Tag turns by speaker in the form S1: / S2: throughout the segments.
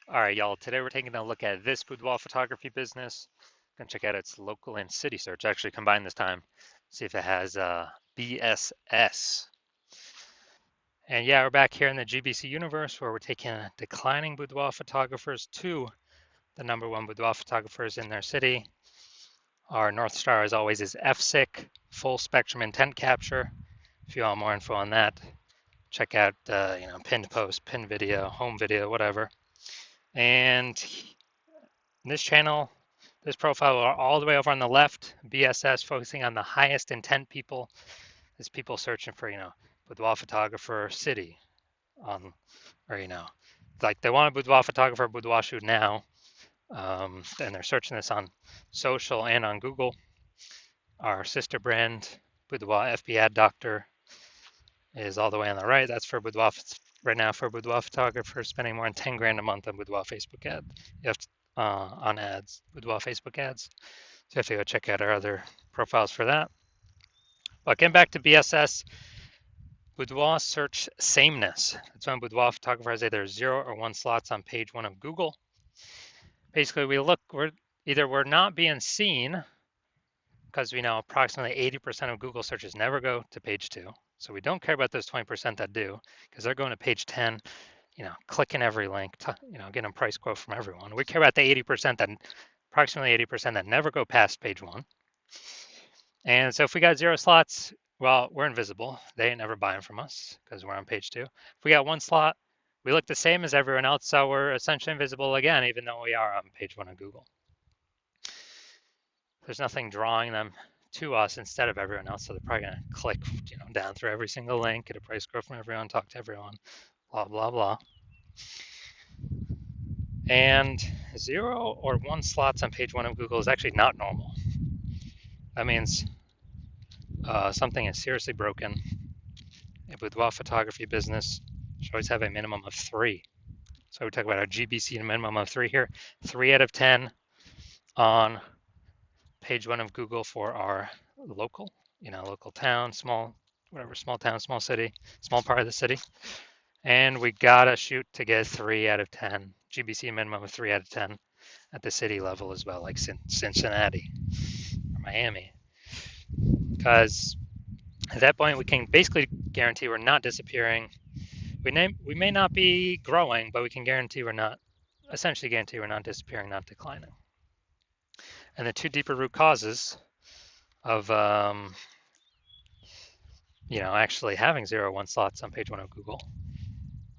S1: All right, y'all. Today we're taking a look at this boudoir photography business. Gonna check out its local and city search. Actually, combine this time. See if it has BSS. And yeah, we're back here in the GBC universe where we're taking declining boudoir photographers to the number one boudoir photographers in their city. Our North Star, as always, is FSIC, full spectrum intent capture. If you want more info on that, check out pinned post, pinned video, home video, whatever. And in this channel, this profile all the way over on the left, BSS, focusing on the highest intent people. Is people searching for, boudoir photographer city, or like they want a boudoir photographer, boudoir shoot now, and they're searching this on social and on Google. Our sister brand, Boudoir FB Ad Doctor, is all the way on the right. That's for boudoir right now for boudoir photographers spending more than 10 grand a month on boudoir Facebook ad. You have to, on ads, boudoir Facebook ads. So you have to go check out our other profiles for that. But getting back to BSS, boudoir search sameness. That's when boudoir photographer has either 0 or 1 slots on page 1 of Google. Basically, we're not being seen because we know approximately 80% of Google searches never go to page 2. So we don't care about those 20% that do, because they're going to page 10, clicking every link, getting a price quote from everyone. We care about the 80% that, approximately 80% that never go past page 1. And so if we got 0 slots, well, we're invisible. They ain't never buying from us because we're on page 2. If we got 1 slot, we look the same as everyone else, so we're essentially invisible again, even though we are on page 1 of Google. There's nothing drawing them to us instead of everyone else, so they're probably going to click, down through every single link, get a price quote from everyone, talk to everyone, blah, blah, blah. And 0 or 1 slots on page 1 of Google is actually not normal. That means something is seriously broken. A boudoir photography business should always have a minimum of 3. So we talk about our GBC minimum of 3 here. 3 out of 10 on page 1 of Google for our local, local town, small town, small city, small part of the city. And we gotta shoot to get 3 out of 10, GBC minimum of 3 out of 10 at the city level as well, like Cincinnati or Miami. Because at that point, we can basically guarantee we're not disappearing. We may not be growing, but we can essentially guarantee we're not disappearing, not declining. And the 2 deeper root causes of actually having 0 1 slots on page 1 of Google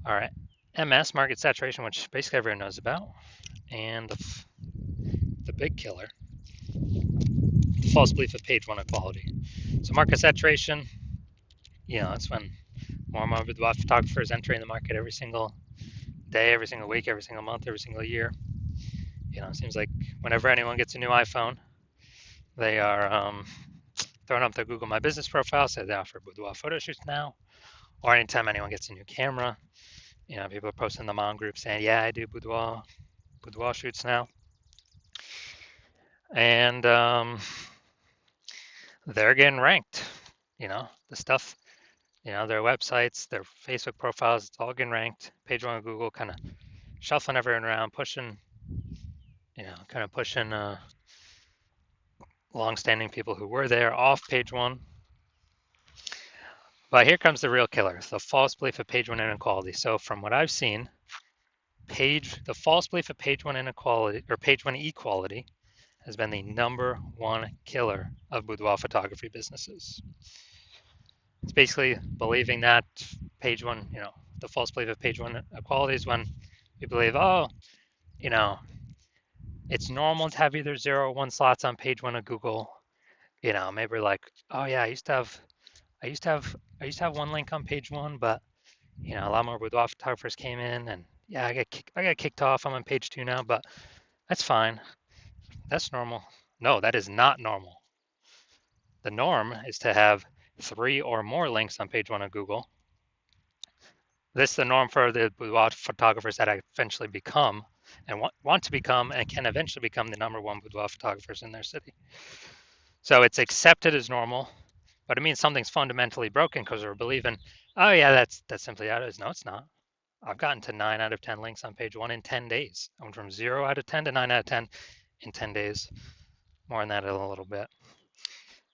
S1: are MS, market saturation, which basically everyone knows about, and the big killer, the false belief of page 1 equality. So market saturation, that's when more and more boudoir photographers entering the market every single day, every single week, every single month, every single year. It seems like whenever anyone gets a new iPhone, they are throwing up their Google My Business profile, say they offer boudoir photo shoots now, or anytime anyone gets a new camera, people are posting in the mom group saying, yeah, I do boudoir shoots now. And they're getting ranked, the stuff, their websites, their Facebook profiles, it's all getting ranked. Page 1 of Google kind of shuffling everyone around, pushing long-standing people who were there off page 1. But here comes the real killer, the false belief of page 1 inequality. So from what I've seen, the false belief of page 1 inequality or page 1 equality has been the number 1 killer of boudoir photography businesses. It's basically believing that page 1, the false belief of page 1 equality is when you believe, it's normal to have either 0 or 1 slots on page 1 of Google. Maybe we're like, oh yeah, I used to have 1 link on page 1, but a lot more boudoir photographers came in, and yeah, I got kicked off. I'm on page 2 now, but that's fine. That's normal. No, that is not normal. The norm is to have 3 or more links on page 1 of Google. This is the norm for the boudoir photographers that eventually become and want to become and can eventually become the number 1 boudoir photographers in their city. So it's accepted as normal, but it means something's fundamentally broken because we're believing, oh yeah, that's simply how it is. No, it's not. I've gotten to 9 out of 10 links on page one in 10 days. I went from 0 out of 10 to 9 out of 10 in 10 days. More on that in a little bit.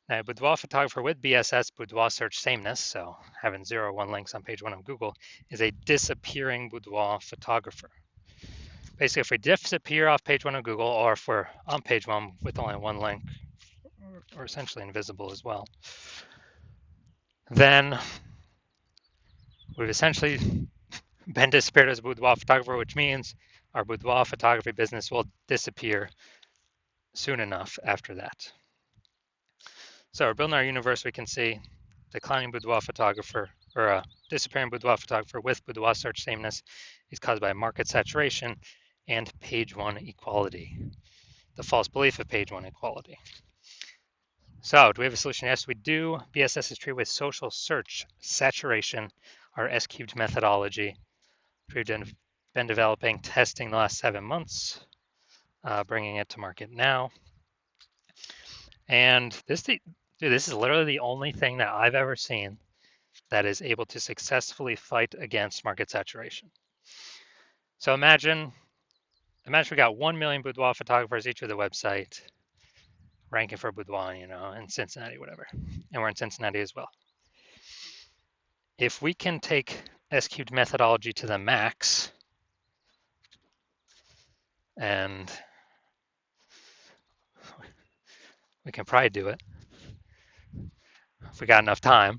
S1: Now, Boudoir photographer with BSS, Boudoir search sameness, so having 0 or 1 links on page 1 of Google, is a disappearing Boudoir photographer. Basically, if we disappear off page 1 of Google, or if we're on page 1 with only 1 link, or essentially invisible as well, then we've essentially been disappeared as a boudoir photographer, which means our boudoir photography business will disappear soon enough after that. So we're building our universe. We can see declining boudoir photographer, or a disappearing boudoir photographer with boudoir search sameness is caused by market saturation and page 1 equality, the false belief of page 1 equality. So do we have a solution? Yes, we do. BSS is treated with social search saturation, our S-cubed methodology. We've been developing, testing the last 7 months, bringing it to market now. And this is literally the only thing that I've ever seen that is able to successfully fight against market saturation. So imagine we got 1 million boudoir photographers each with a website, ranking for boudoir, in Cincinnati, whatever. And we're in Cincinnati as well. If we can take S-cubed methodology to the max, and we can probably do it if we got enough time,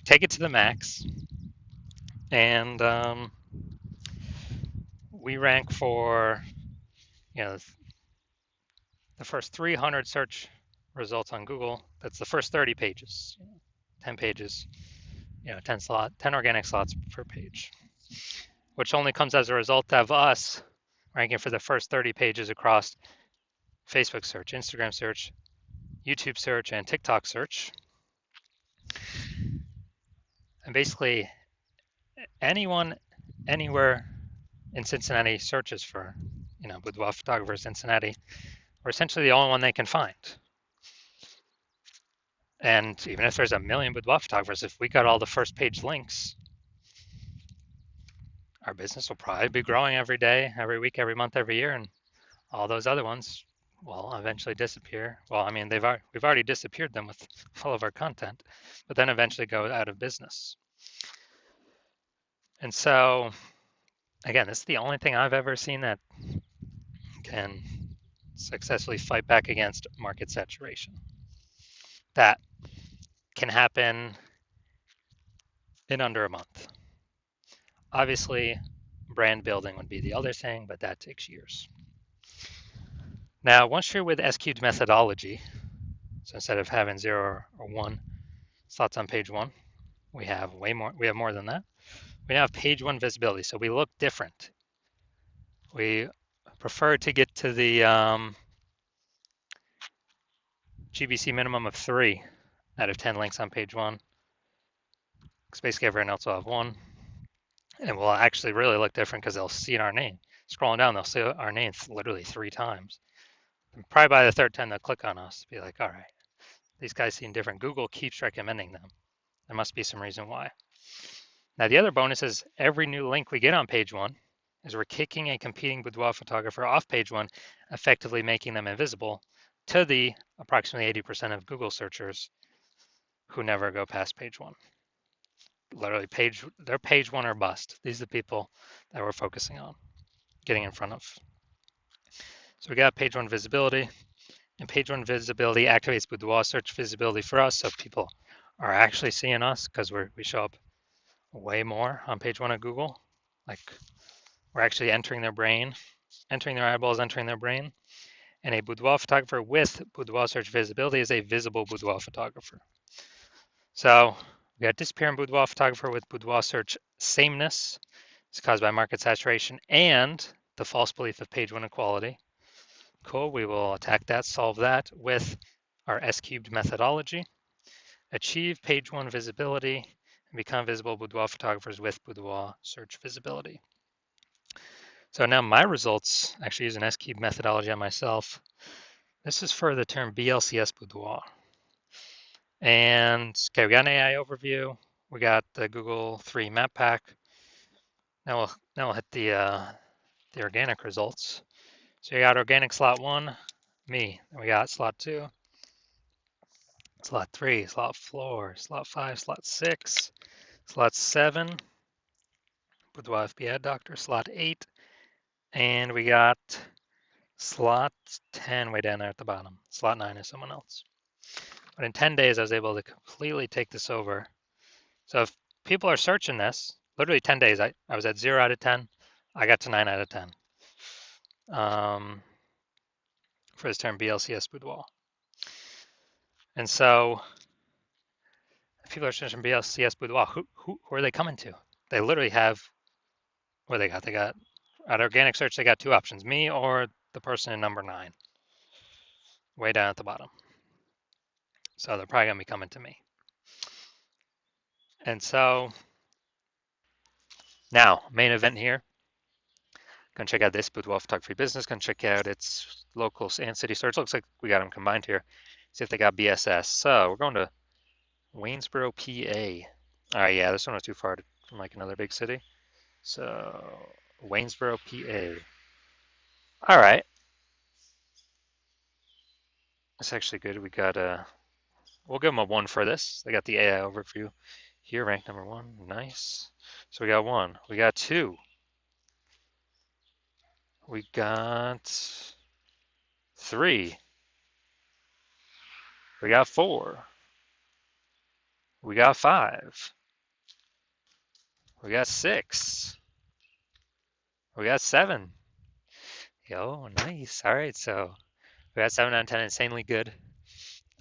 S1: take it to the max, and we rank for, the first 300 search results on Google. That's the first 30 pages, 10 pages, 10 organic slots per page, which only comes as a result of us ranking for the first 30 pages across Facebook search, Instagram search, YouTube search, and TikTok search. And basically, anyone, anywhere in Cincinnati searches for, boudoir photographer Cincinnati, we're essentially the only one they can find. And even if there's a million boudoir photographers, if we got all the first page links, our business will probably be growing every day, every week, every month, every year, and all those other ones will eventually disappear. Well, I mean, we've already disappeared them with all of our content, but then eventually go out of business. And so, again, this is the only thing I've ever seen that can successfully fight back against market saturation. That can happen in under a month. Obviously, brand building would be the other thing, but that takes years. Now, once you're with S-cubed methodology, so instead of having 0 or 1 slots on page 1, we have more than that. We now have page 1 visibility, so we look different. We prefer to get to the GBC minimum of 3 out of 10 links on page 1, because basically everyone else will have 1. And we'll actually really look different because they'll see our name. Scrolling down, they'll see our name literally 3 times. And probably by the 3rd time, they'll click on us, be like, all right, these guys seem different. Google keeps recommending them. There must be some reason why. Now, the other bonus is every new link we get on page 1 is we're kicking a competing boudoir photographer off page 1, effectively making them invisible to the approximately 80% of Google searchers who never go past page 1. Literally, they're page 1 or bust. These are the people that we're focusing on, getting in front of. So we got page 1 visibility, and page 1 visibility activates boudoir search visibility for us, so people are actually seeing us because we show up way more on page 1 of Google. Like, we're actually entering their brain, entering their eyeballs, entering their brain. And a boudoir photographer with boudoir search visibility is a visible boudoir photographer. So we got disappearing boudoir photographer with boudoir search sameness. It's caused by market saturation and the false belief of page 1 equality. Cool, we will attack that, solve that with our S-cubed methodology, achieve page 1 visibility, and become visible boudoir photographers with boudoir search visibility. So now my results, actually use an S-cubed methodology on myself. This is for the term BLCS boudoir. And okay, we got an AI overview. We got the Google 3 map pack. Now we'll hit the organic results. So you got organic slot one, me. Then we got slot two, slot three, slot four, slot five, slot six, slot seven, Boudoir FB Ad Doctor, slot eight, and we got slot 10 way down there at the bottom. Slot nine is someone else. But in 10 days, I was able to completely take this over. So if people are searching this, literally 10 days, I was at 0 out of 10. I got to 9 out of 10 for this term BLCS Boudoir. And so if people are searching BLCS Boudoir, who are they coming to? They literally have, what they got? They got, at organic search, they got two options, me or the person in number 9, way down at the bottom. So they're probably going to be coming to me. And so now, main event here. Gonna check out this Boudoir Photography Business. Gonna check out its local and city search. Looks like we got them combined here. See if they got BSS. So we're going to Waynesboro, PA. All right, yeah, this one was too far from like another big city. So Waynesboro, PA. All right, that's actually good. We got we'll give them a 1 for this. They got the AI overview here, ranked number 1. Nice. So we got 1. We got 2. We got 3. We got 4. We got 5. We got 6. We got 7. Yo, nice. All right, so we got 7 out of 10, insanely good.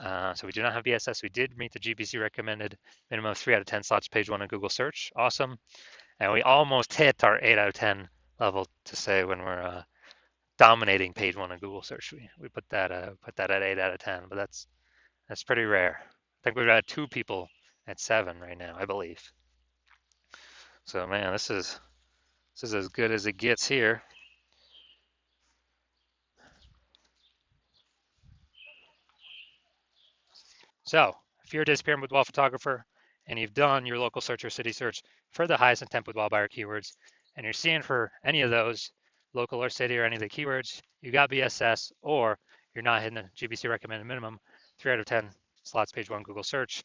S1: So we do not have BSS. We did meet the GBC recommended minimum of 3 out of 10 slots, page 1 on Google search. Awesome. And we almost hit our 8 out of 10 level to say when we're dominating page 1 on Google search. We put that at 8 out of 10, but that's pretty rare. I think we've got 2 people at 7 right now, I believe. So man, this is as good as it gets here. So if you're a disappearing boudoir photographer and you've done your local search or city search for the highest intent boudoir buyer keywords, and you're seeing for any of those, local or city or any of the keywords, you got BSS, or you're not hitting the GBC recommended minimum, 3 out of 10 slots, page 1 Google search,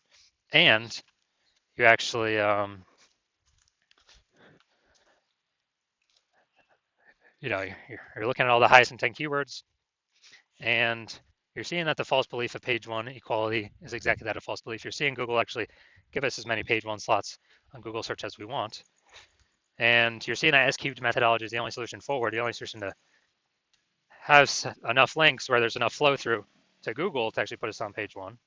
S1: and you actually you're looking at all the highest intent keywords, and you're seeing that the false belief of page 1 equality is exactly that, a false belief. You're seeing Google actually give us as many page 1 slots on Google search as we want. And you're seeing that S-cubed methodology is the only solution forward, the only solution to have enough links where there's enough flow through to Google to actually put us on page 1.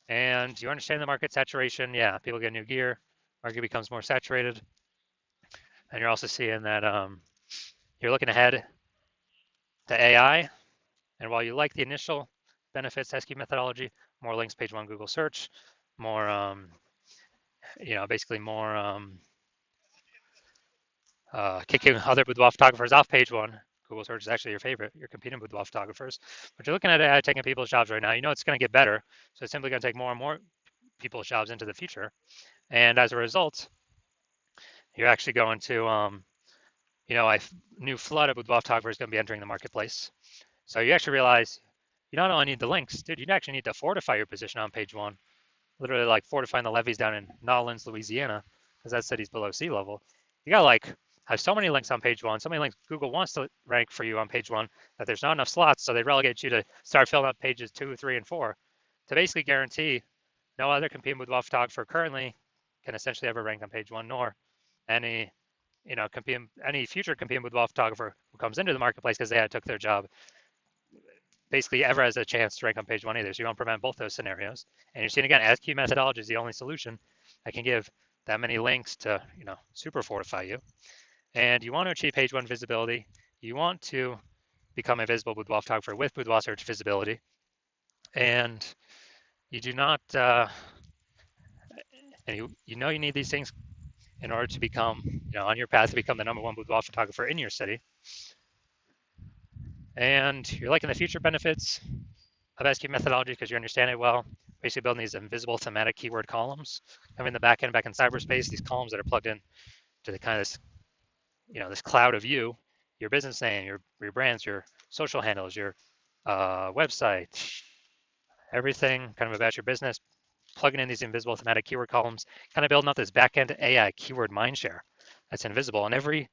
S1: And you understand the market saturation. Yeah, people get new gear, market becomes more saturated. And you're also seeing that you're looking ahead to AI. And while you like the initial benefits, S-cubed methodology, more links, page 1 Google search, more, basically more kicking other boudoir photographers off page 1. Google search is actually your favorite. You're competing with boudoir photographers. But you're looking at AI taking people's jobs right now. You know it's going to get better. So it's simply going to take more and more people's jobs into the future. And as a result, you're actually going to, a new flood of boudoir photographers going to be entering the marketplace. So you actually realize you not only need the links, dude, you actually need to fortify your position on page 1. Literally like fortifying the levees down in Nolens, Louisiana, because that city's below sea level. You got like have so many links on page 1, so many links Google wants to rank for you on page 1 that there's not enough slots, so they relegate you to start filling up pages 2, 3, and 4 to basically guarantee no other competing boudoir photographer currently can essentially ever rank on page 1, nor any any future competing boudoir photographer who comes into the marketplace because they took their job basically ever has a chance to rank on page 1 either. So you want to prevent both those scenarios. And you're seeing again, S-cubed methodology is the only solution that can give that many links to super fortify you. And you want to achieve page 1 visibility. You want to become a visible boudoir photographer with boudoir search visibility. And you do not, and you need these things in order to become, on your path to become the #1 boudoir photographer in your city. And you're liking the future benefits of S-cubed methodology because you understand it well. Basically building these invisible thematic keyword columns. Having the back end back in cyberspace, these columns that are plugged in to the kind of this cloud of you, your business name, your brands, your social handles, your website, everything kind of about your business, plugging in these invisible thematic keyword columns, kind of building up this back-end AI keyword mindshare that's invisible. And every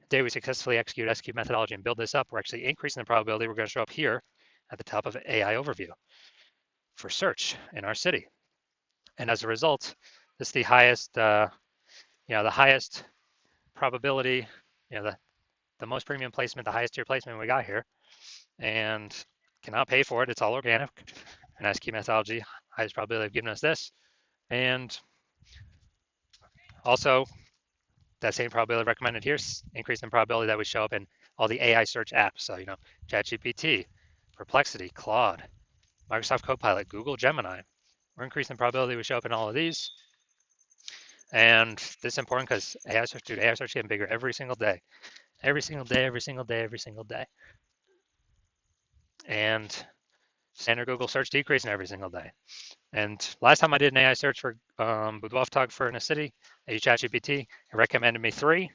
S1: day we successfully execute methodology and build this up, we're actually increasing the probability we're going to show up here at the top of AI overview for search in our city. And as a result, this is the highest, the highest probability, the most premium placement, the highest tier placement we got here, and cannot pay for it. It's all organic. And SQ methodology, highest probability of giving us this. And also, that same probability recommended here, increase in probability that we show up in all the AI search apps. So, ChatGPT, Perplexity, Claude, Microsoft Copilot, Google Gemini. We're increasing the probability we show up in all of these. And this is important because AI search getting bigger every single day. Every single day, every single day, every single day. And standard Google search decreasing every single day. And last time I did an AI search for Boudoir photographer in a city, I used ChatGPT. It recommended me 3.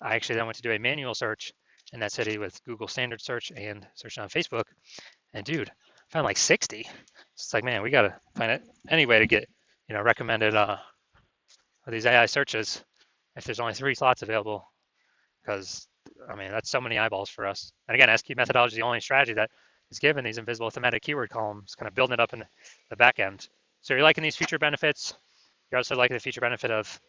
S1: I actually then went to do a manual search in that city with Google standard search and searching on Facebook. And dude, I found like 60. It's like, man, we got to find any way to get, recommended these AI searches if there's only 3 slots available. Because, that's so many eyeballs for us. And again, SQ methodology is the only strategy that is given these invisible thematic keyword columns, kind of building it up in the back end. So you're liking these feature benefits. You're also liking the feature benefit of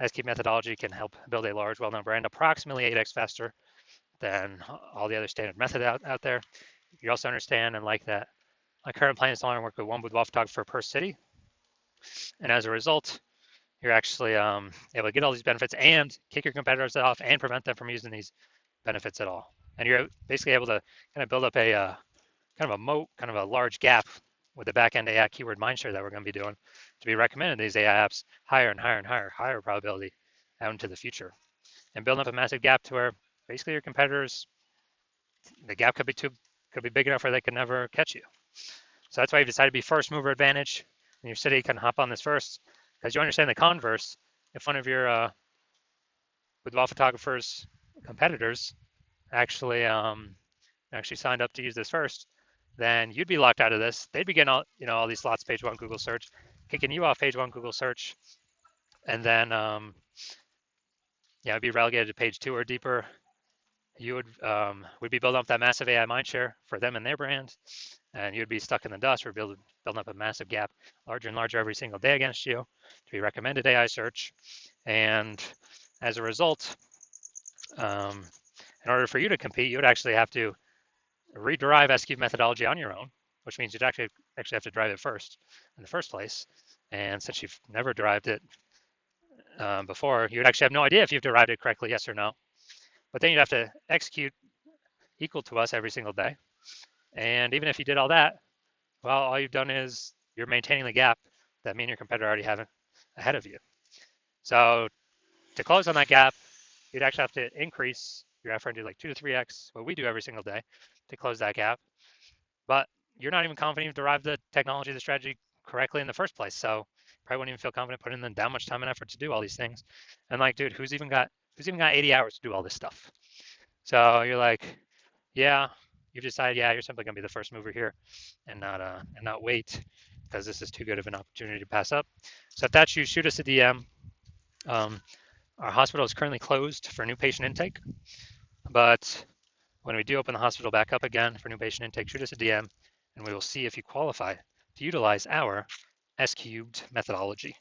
S1: SQ methodology can help build a large, well-known brand approximately 8x faster than all the other standard methods out there. You also understand and like that my current plan is to only work with one boudoir photographer per city. And as a result, you're actually able to get all these benefits and kick your competitors off and prevent them from using these benefits at all. And you're basically able to kind of build up a kind of a moat, kind of a large gap with the back-end AI keyword mindshare that we're going to be doing to be recommended these AI apps higher and higher and higher probability out into the future. And building up a massive gap to where basically your competitors, the gap could be big enough where they could never catch you. So that's why you've decided to be first mover advantage in your city. You can hop on this first because you understand the converse. If one of your boudoir photographers competitors actually signed up to use this first, then you'd be locked out of this. They'd be getting all these slots page 1 Google search, kicking you off page 1 Google search, and then be relegated to page 2 or deeper. You would be building up that massive AI mindshare for them and their brand, and you'd be stuck in the dust. We're building up a massive gap, larger and larger every single day against you to be recommended AI search. And as a result, in order for you to compete, you would actually have to rederive SQ methodology on your own, which means you'd actually have to drive it first in the first place. And since you've never derived it before, you would actually have no idea if you've derived it correctly, yes or no. But then you'd have to execute equal to us every single day. And even if you did all that, well, all you've done is you're maintaining the gap that me and your competitor already have ahead of you. So to close on that gap, you'd actually have to increase your effort and do like 2 to 3x what we do every single day to close that gap. But you're not even confident you've derived the technology, the strategy correctly in the first place. So probably wouldn't even feel confident putting in that much time and effort to do all these things. And like, dude, who's even got 80 hours to do all this stuff? So you're like, yeah, you've decided, yeah, you're simply gonna be the first mover here and not wait because this is too good of an opportunity to pass up. So if that's you, shoot us a DM. Our hospital is currently closed for new patient intake, but when we do open the hospital back up again for new patient intake, shoot us a DM and we will see if you qualify to utilize our S-cubed methodology.